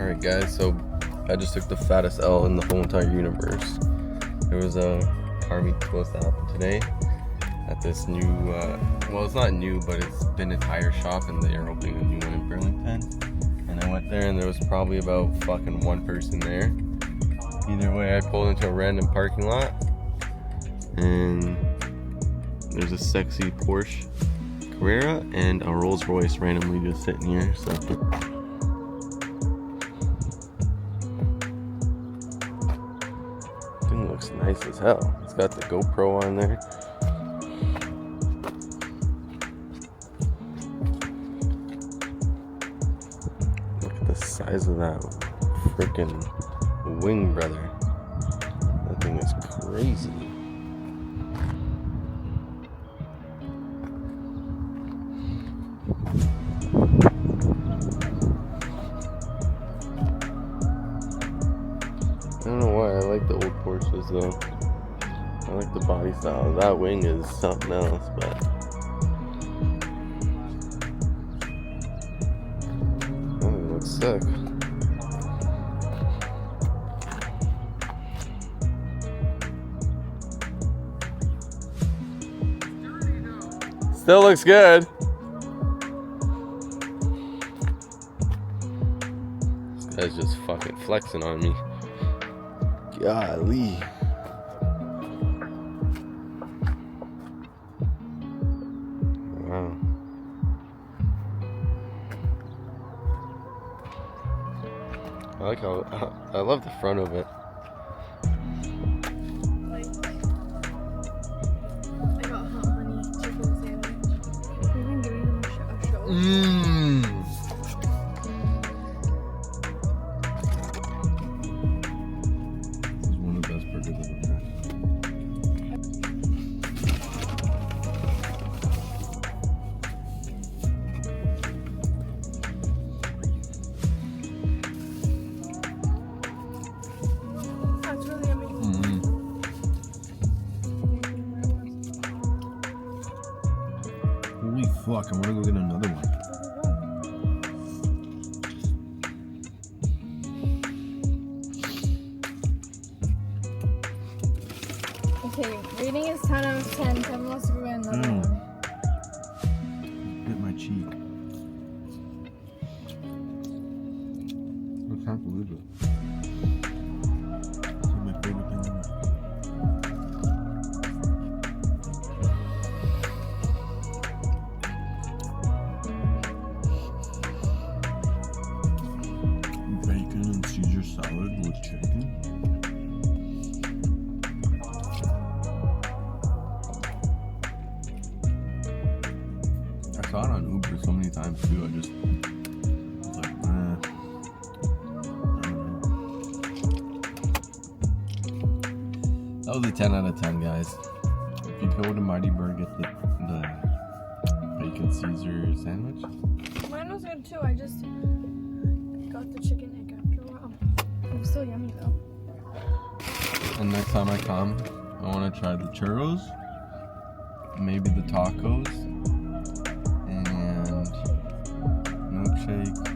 Alright guys, so I just took the fattest L in the whole entire universe. There was a car meet supposed to happen today at this new, well it's not new, but it's been a tire shop and they are opening a new one in Burlington. And I went there and there was probably about fucking one person there. Either way, I pulled into a random parking lot and there's a sexy Porsche Carrera and a Rolls Royce randomly just sitting here, so. Thing looks nice as hell. It's got the GoPro on there. Look at the size of that freaking wing, brother. That thing is crazy. I don't know why I like the old Porsches though. I like the body style. That wing is something else, but that looks sick. Still looks good. This guy's just fucking flexing on me. Golly. Wow. I like how I love the front of it. I got hot honey chicken sandwich. We've been giving them a show. This is one of the best burgers I've ever had. That's really yummy. Holy fuck, I'm gonna go get another one. Okay, rating is 10 out of 10. Kevin wants to go get another Mm. one. Hit my cheek. I can't believe it. It's my favorite thing ever. Bacon and Caesar salad with chicken. I saw it on Uber so many times too. I just was like, I don't know. That was a 10 out of 10, guys. If you go to Mighty Bird, get the bacon Caesar sandwich. Mine was good too. I just got the chicken egg after a while. It was still yummy though. And next time I come, I want to try the churros, maybe the tacos, and milkshake.